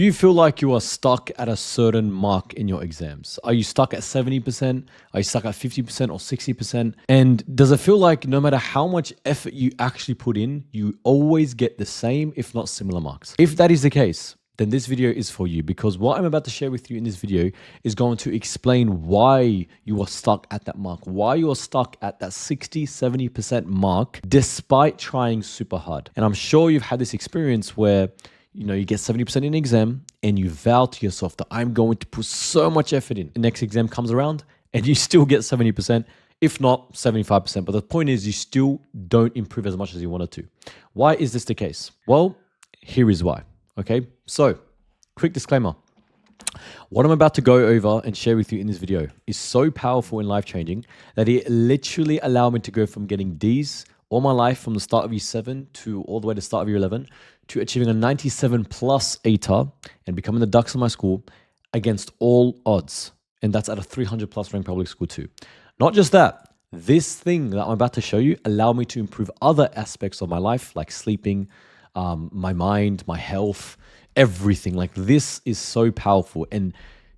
you feel like you are stuck at a certain mark in your exams? Are you stuck at 70%? Are you stuck at 50% or 60%? And does it feel like no matter how much effort you actually put in, you always get the same, if not similar marks? If that is the case, then this video is for you, because what I'm about to share with you in this video is going to explain why you are stuck at that mark, why you are stuck at that 60-70% mark despite trying super hard. And I'm sure you've had this experience where you get 70% in an exam and you vow to yourself that I'm going to put so much effort in. The next exam comes around and you still get 70%, if not 75%. But the point is you still don't improve as much as you wanted to. Why is this the case? Well, here is why. Okay, so quick disclaimer. What I'm about to go over and share with you in this video is so powerful and life-changing that it literally allowed me to go from getting D's all my life from the start of year 7 to all the way to the start of year 11 to achieving a 97 plus ATAR and becoming the Dux of my school against all odds. And that's at a 300 plus ranked public school too. Not just that, this thing that I'm about to show you allowed me to improve other aspects of my life, like sleeping, my mind, my health, everything. Like, this is so powerful. And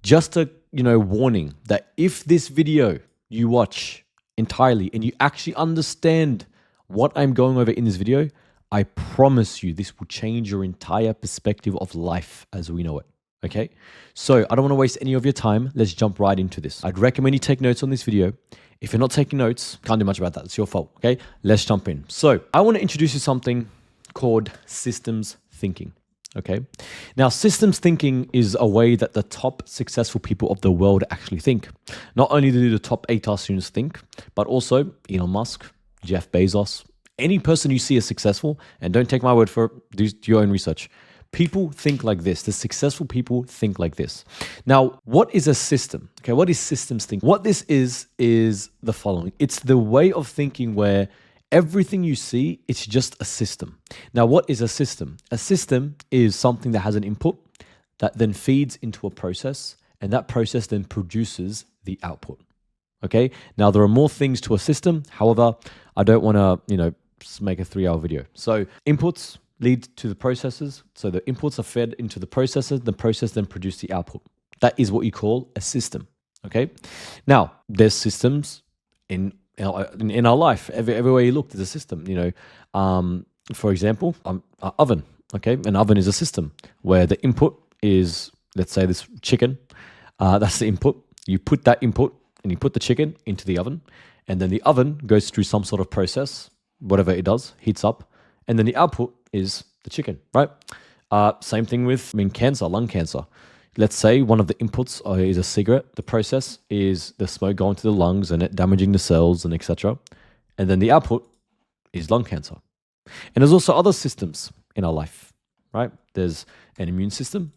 just a warning that if this video you watch entirely and you actually understand what I'm going over in this video, I promise you this will change your entire perspective of life as we know it. Okay, so I don't want to waste any of your time. Let's jump right into this. I'd recommend you take notes on this video. If you're not taking notes, can't do much about that. It's your fault. Okay, let's jump in. So I want to introduce you to something called systems thinking. Okay, now systems thinking is a way that the top successful people of the world actually think. Not only do the top ATAR students think, but also Elon Musk, Jeff Bezos, any person you see as successful, and don't take my word for it, do your own research. People think like this. The successful people think like this. Now, what is a system? Okay, what is systems thinking? What this is the following. It's the way of thinking where everything you see, it's just a system. Now, what is a system? A system is something that has an input that then feeds into a process, and that process then produces the output. Okay, now there are more things to a system. However, I don't want to, make a 3-hour video. So inputs lead to the processes. So the inputs are fed into the processes. The process then produces the output. That is what you call a system. Okay, now there's systems in our life. Everywhere you look, there's a system. For example, an oven. Okay, an oven is a system where the input is, let's say, this chicken. That's the input. You put that input and you put the chicken into the oven, and then the oven goes through some sort of process, whatever it does, heats up, and then the output is the chicken, right? Same thing with, cancer, lung cancer. Let's say one of the inputs is a cigarette. The process is the smoke going to the lungs and it damaging the cells and etc. And then the output is lung cancer. And there's also other systems in our life, right? There's an immune system,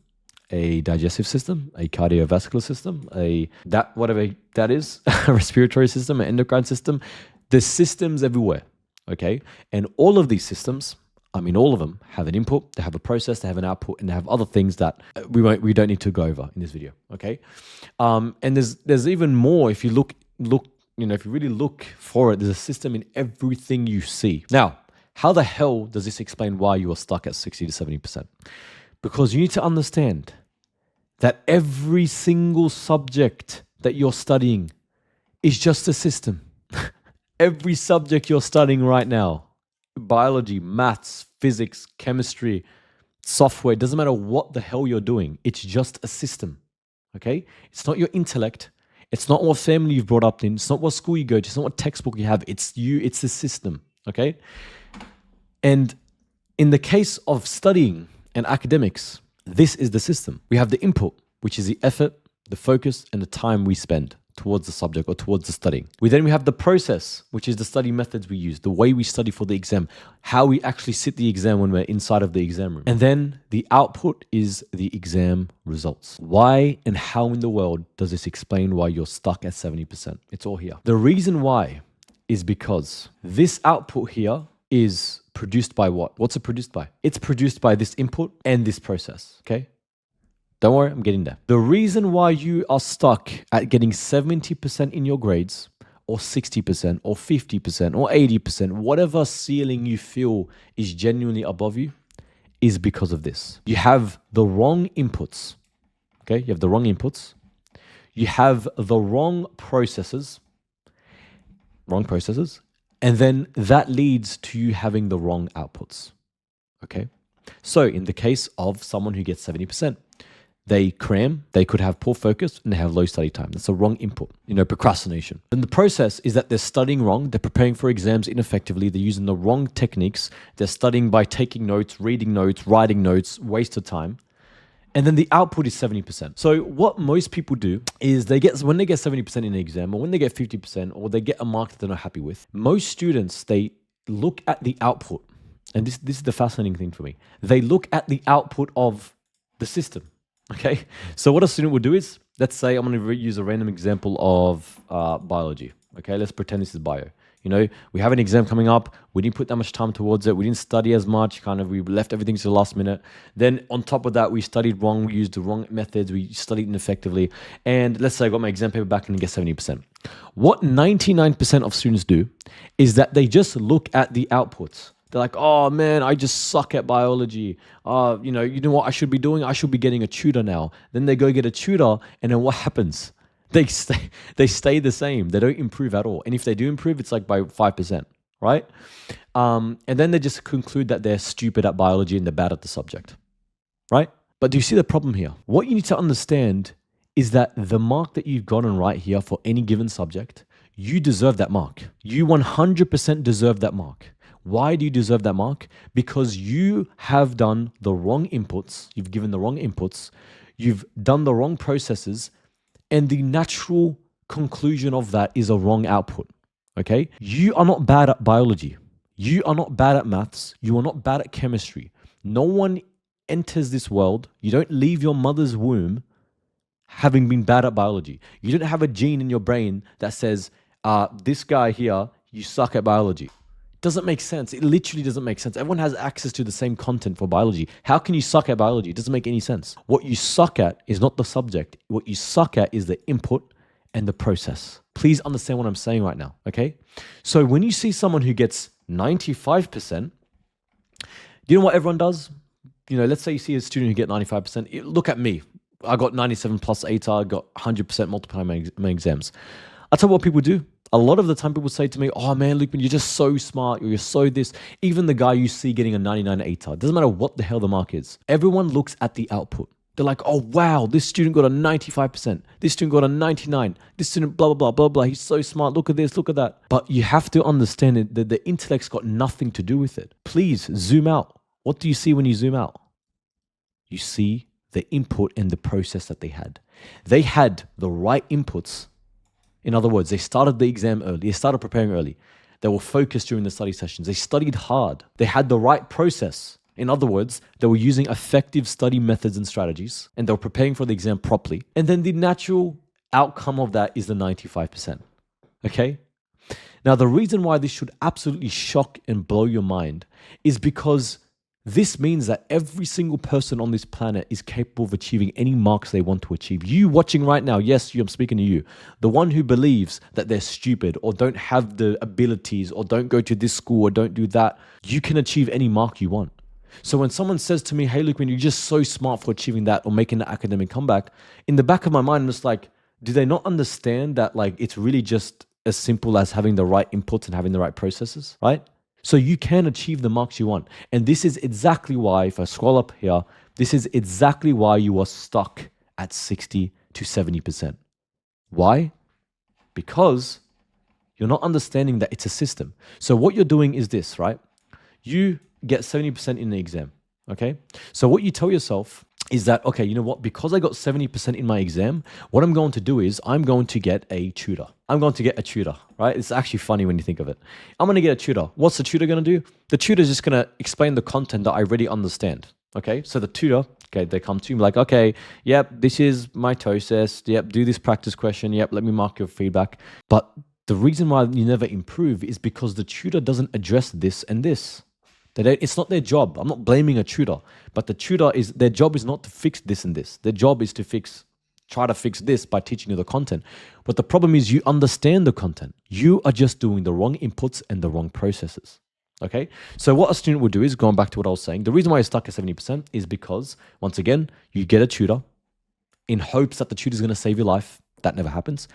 a digestive system, a cardiovascular system, whatever that is, a respiratory system, an endocrine system. There's systems everywhere, okay? And all of these systems, all of them have an input, they have a process, they have an output, and they have other things that we don't need to go over in this video, okay? And there's even more. If you look, if you really look for it, there's a system in everything you see. Now, how the hell does this explain why you are stuck at 60 to 70%? Because you need to understand that every single subject that you're studying is just a system. Every subject you're studying right now, biology, maths, physics, chemistry, software, it doesn't matter what the hell you're doing. It's just a system, okay? It's not your intellect. It's not what family you've brought up in. It's not what school you go to. It's not what textbook you have. It's you. It's the system, okay? And in the case of studying and academics, this is the system. We have the input, which is the effort, the focus, and the time we spend towards the subject or towards the studying. We have the process, which is the study methods we use, the way we study for the exam, how we actually sit the exam when we're inside of the exam room. And then the output is the exam results. Why and how in the world does this explain why you're stuck at 70%? It's all here. The reason why is because this output here is produced by what? What's it produced by? It's produced by this input and this process, okay? Don't worry, I'm getting there. The reason why you are stuck at getting 70% in your grades, or 60%, or 50%, or 80%, whatever ceiling you feel is genuinely above you, is because of this. You have the wrong inputs. Okay, you have the wrong inputs. You have the wrong processes, and then that leads to you having the wrong outputs. Okay, so in the case of someone who gets 70%, they cram, they could have poor focus, and they have low study time. That's a wrong input, procrastination. And the process is that they're studying wrong, they're preparing for exams ineffectively, they're using the wrong techniques, they're studying by taking notes, reading notes, writing notes, waste of time. And then the output is 70%. So what most people do is when they get 70% in an exam, or when they get 50%, or they get a mark that they're not happy with, most students, they look at the output. And this is the fascinating thing for me. They look at the output of the system. Okay. So what a student would do is, let's say I'm going to use a random example of biology. Okay. Let's pretend this is bio. We have an exam coming up. We didn't put that much time towards it. We didn't study as much. We left everything to the last minute. Then on top of that, we studied wrong. We used the wrong methods. We studied ineffectively. And let's say I got my exam paper back and get 70%. What 99% of students do is that they just look at the outputs. They're like, oh man, I just suck at biology. You know what I should be doing? I should be getting a tutor now. Then they go get a tutor, and then what happens? They stay the same. They don't improve at all. And if they do improve, it's like by 5%, right? And then they just conclude that they're stupid at biology and they're bad at the subject, right? But do you see the problem here? What you need to understand is that the mark that you've gotten right here for any given subject, you deserve that mark. You 100% deserve that mark. Why do you deserve that mark? Because you have done the wrong inputs. You've given the wrong inputs. You've done the wrong processes. And the natural conclusion of that is a wrong output. Okay? You are not bad at biology. You are not bad at maths. You are not bad at chemistry. No one enters this world. You don't leave your mother's womb having been bad at biology. You don't have a gene in your brain that says, this guy here, you suck at biology. Doesn't make sense. It literally doesn't make sense. Everyone has access to the same content for biology. How can you suck at biology? It doesn't make any sense. What you suck at is not the subject. What you suck at is the input and the process. Please understand what I'm saying right now, okay? So when you see someone who gets 95%, you know what everyone does? Let's say you see a student who get 95%. Look at me. I got 97 plus ATAR, got 100% multiplying my exams. I'll tell you what people do. A lot of the time people say to me, oh man, Luke, you're just so smart. You're so this. Even the guy you see getting a 99 ATAR, doesn't matter what the hell the mark is. Everyone looks at the output. They're like, oh wow, this student got a 95%. This student got a 99. This student blah, blah, blah, blah, blah. He's so smart. Look at this, look at that. But you have to understand it, that the intellect's got nothing to do with it. Please zoom out. What do you see when you zoom out? You see the input and the process that they had. They had the right inputs. In other words, they started the exam early. They started preparing early. They were focused during the study sessions. They studied hard. They had the right process. In other words, they were using effective study methods and strategies, and they were preparing for the exam properly. And then the natural outcome of that is the 95%. Okay? Now, the reason why this should absolutely shock and blow your mind is because this means that every single person on this planet is capable of achieving any marks they want to achieve. You watching right now, yes, I'm speaking to you. The one who believes that they're stupid or don't have the abilities or don't go to this school or don't do that, you can achieve any mark you want. So when someone says to me, hey, look, when you're just so smart for achieving that or making the academic comeback, in the back of my mind, I'm just like, do they not understand that it's really just as simple as having the right inputs and having the right processes, right? So you can achieve the marks you want. And this is exactly why, if I scroll up here, this is exactly why you are stuck at 60 to 70%. Why? Because you're not understanding that it's a system. So what you're doing is this, right? You get 70% in the exam, okay? So what you tell yourself is that, okay, you know what? Because I got 70% in my exam, what I'm going to do is I'm going to get a tutor. I'm going to get a tutor, right? It's actually funny when you think of it. I'm going to get a tutor. What's the tutor going to do? The tutor is just going to explain the content that I already understand, okay? So the tutor, okay, they come to me like, okay, yep, this is mitosis. Yep, do this practice question. Yep, let me mark your feedback. But the reason why you never improve is because the tutor doesn't address this and this. It's not their job. I'm not blaming a tutor, but their job is not to fix this and this. Their job is to try to fix this by teaching you the content. But the problem is you understand the content. You are just doing the wrong inputs and the wrong processes. Okay. So what a student would do is, going back to what I was saying, the reason why you're stuck at 70% is because, once again, you get a tutor in hopes that the tutor is going to save your life. That never happens.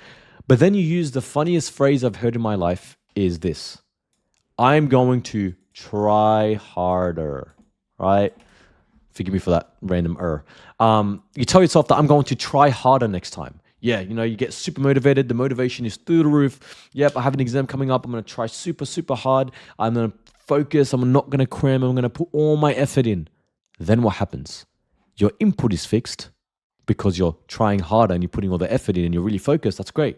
But then you use the funniest phrase I've heard in my life is this: I'm going to try harder, right? Forgive me for that random You tell yourself that I'm going to try harder next time. Yeah, you get super motivated. The motivation is through the roof. Yep, I have an exam coming up. I'm going to try super, super hard. I'm going to focus. I'm not going to cram. I'm going to put all my effort in. Then what happens? Your input is fixed because you're trying harder and you're putting all the effort in and you're really focused. That's great.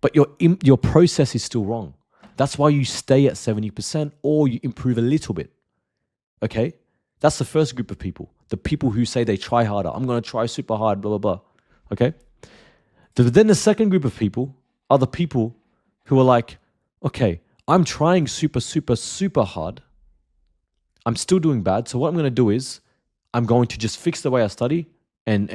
But your process is still wrong. That's why you stay at 70% or you improve a little bit. Okay? That's the first group of people. The people who say they try harder. I'm going to try super hard, blah, blah, blah. Okay? Then the second group of people are the people who are like, okay, I'm trying super, super, super hard. I'm still doing bad. So what I'm going to do is I'm going to just fix the way I study and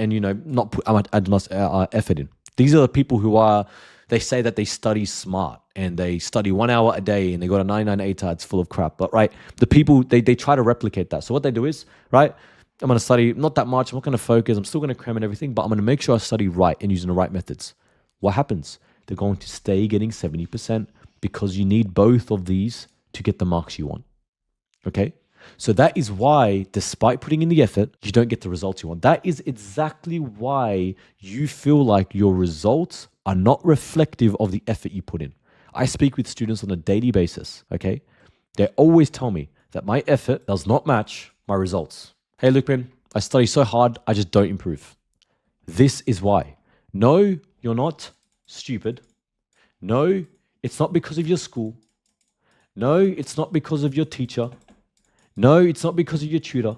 not put as much effort in. These are the people who they say that they study smart and they study 1 hour a day and they got a 99 ATAR. It's full of crap. But right, the people, they try to replicate that. So what they do is, right, I'm going to study not that much. I'm not going to focus. I'm still going to cram and everything, but I'm going to make sure I study right and using the right methods. What happens? They're going to stay getting 70% because you need both of these to get the marks you want. Okay? So that is why, despite putting in the effort, you don't get the results you want. That is exactly why you feel like your results are not reflective of the effort you put in. I speak with students on a daily basis, okay? They always tell me that my effort does not match my results. Hey, Lukman, I study so hard, I just don't improve. This is why. No, you're not stupid. No, it's not because of your school. No, it's not because of your teacher. No, it's not because of your tutor.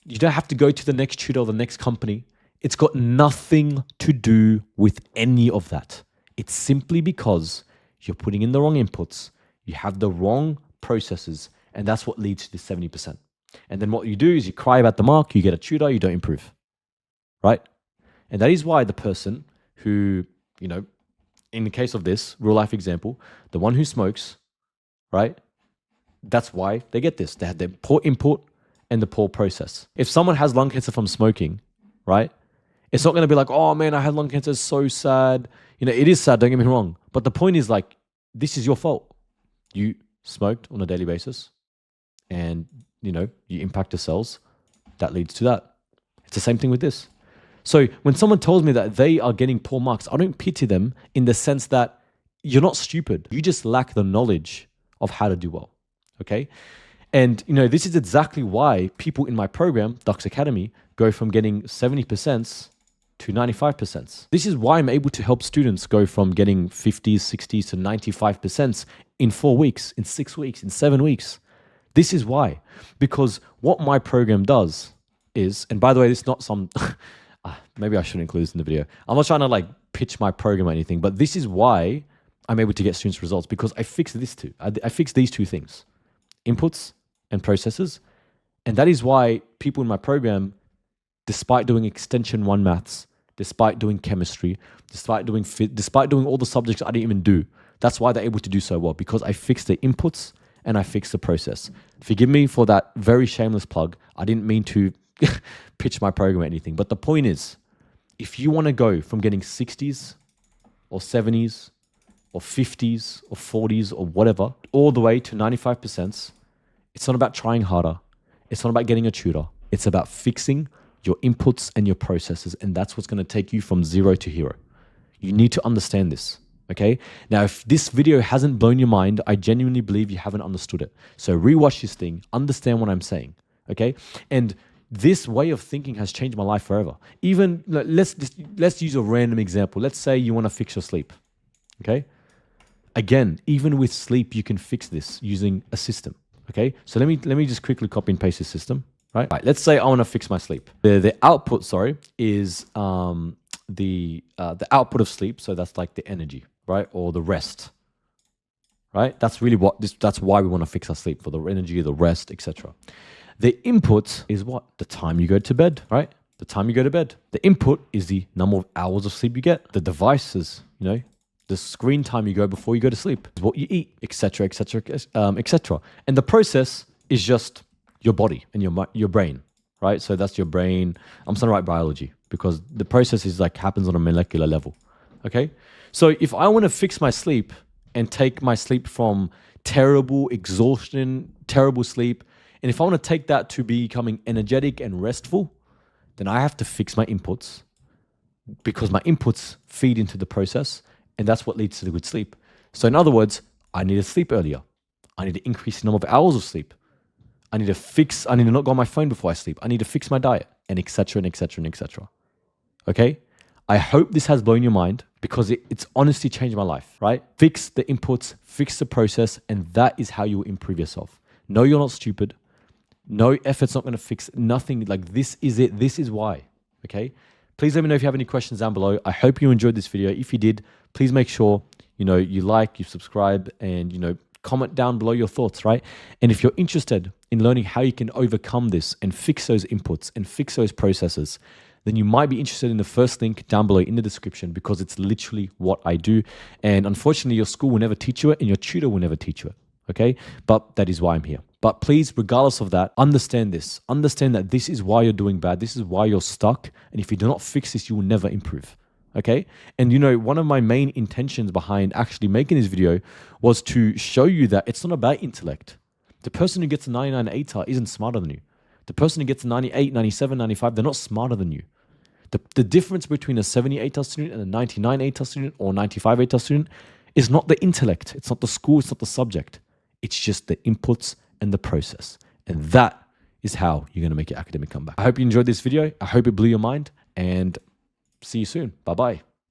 You don't have to go to the next tutor or the next company. It's got nothing to do with any of that. It's simply because you're putting in the wrong inputs, you have the wrong processes, and that's what leads to the 70%. And then what you do is you cry about the mark, you get a tutor, you don't improve, right? And that is why the person who, in the case of this real life example, the one who smokes, right? That's why they get this. They have their poor input and the poor process. If someone has lung cancer from smoking, right? It's not going to be like, oh man, I had lung cancer, it's so sad. It is sad, don't get me wrong. But the point is like, this is your fault. You smoked on a daily basis and, you impact the cells. That leads to that. It's the same thing with this. So when someone tells me that they are getting poor marks, I don't pity them in the sense that you're not stupid. You just lack the knowledge of how to do well. Okay. And, this is exactly why people in my program, Ducks Academy, go from getting 70% to 95%. This is why I'm able to help students go from getting 50s, 60s to 95% in 4 weeks, in 6 weeks, in 7 weeks. This is why. Because what my program does is, and by the way, this is not some, maybe I shouldn't include this in the video. I'm not trying to pitch my program or anything, but this is why I'm able to get students results, because I fix this too. I fix these two things: inputs and processes. And that is why people in my program, despite doing extension 1 maths, despite doing chemistry, despite doing all the subjects I didn't even do, that's why they're able to do so well, because I fixed the inputs and I fixed the process. Forgive me for that very shameless plug. I didn't mean to pitch my program or anything. But the point is, if you want to go from getting 60s or 70s or 50s or 40s or whatever, all the way to 95%, it's not about trying harder. It's not about getting a tutor. It's about fixing your inputs and your processes. And that's what's going to take you from 0 to hero. You need to understand this. Okay. Now, if this video hasn't blown your mind, I genuinely believe you haven't understood it. So rewatch this thing, understand what I'm saying. Okay. And this way of thinking has changed my life forever. Even let's use a random example. Let's say you want to fix your sleep. Okay. Again, even with sleep, you can fix this using a system. Okay, so let me just quickly copy and paste this system. Right. Let's say I want to fix my sleep. The output, is the output of sleep. So that's like the energy, right, or the rest. Right. That's really that's why we want to fix our sleep, for the energy, the rest, etc. The input is what? The time you go to bed. Right. The time you go to bed. The input is the number of hours of sleep you get. The devices, the screen time you go before you go to sleep, what you eat, etc., etc., etc. And the process is just your body and your brain, right? So that's your brain. I'm starting to write biology because the process is like happens on a molecular level. Okay. So if I want to fix my sleep and take my sleep from terrible exhaustion, terrible sleep, and if I want to take that to becoming energetic and restful, then I have to fix my inputs because my inputs feed into the process, and that's what leads to the good sleep. So in other words, I need to sleep earlier. I need to increase the number of hours of sleep. I need to not go on my phone before I sleep. I need to fix my diet, and etc. and etc. and etc. Okay? I hope this has blown your mind because it's honestly changed my life, right? Fix the inputs, fix the process, and that is how you will improve yourself. No, you're not stupid. No effort's not going to fix nothing. Like, this is it. This is why. Okay? Please let me know if you have any questions down below. I hope you enjoyed this video. If you did, please make sure, you like, you subscribe, and, comment down below your thoughts, right? And if you're interested in learning how you can overcome this and fix those inputs and fix those processes, then you might be interested in the first link down below in the description because it's literally what I do. And unfortunately, your school will never teach you it and your tutor will never teach you it. Okay? But that is why I'm here. But please, regardless of that, understand this. Understand that this is why you're doing bad. This is why you're stuck. And if you do not fix this, you will never improve. Okay? And one of my main intentions behind actually making this video was to show you that it's not about intellect. The person who gets a 99 ATAR isn't smarter than you. The person who gets a 98, 97, 95, they're not smarter than you. The difference between a 70 ATAR student and a 99 ATAR student or 95 ATAR student is not the intellect. It's not the school. It's not the subject. It's just the inputs and the process. And that is how you're going to make your academic comeback. I hope you enjoyed this video. I hope it blew your mind, and see you soon. Bye-bye.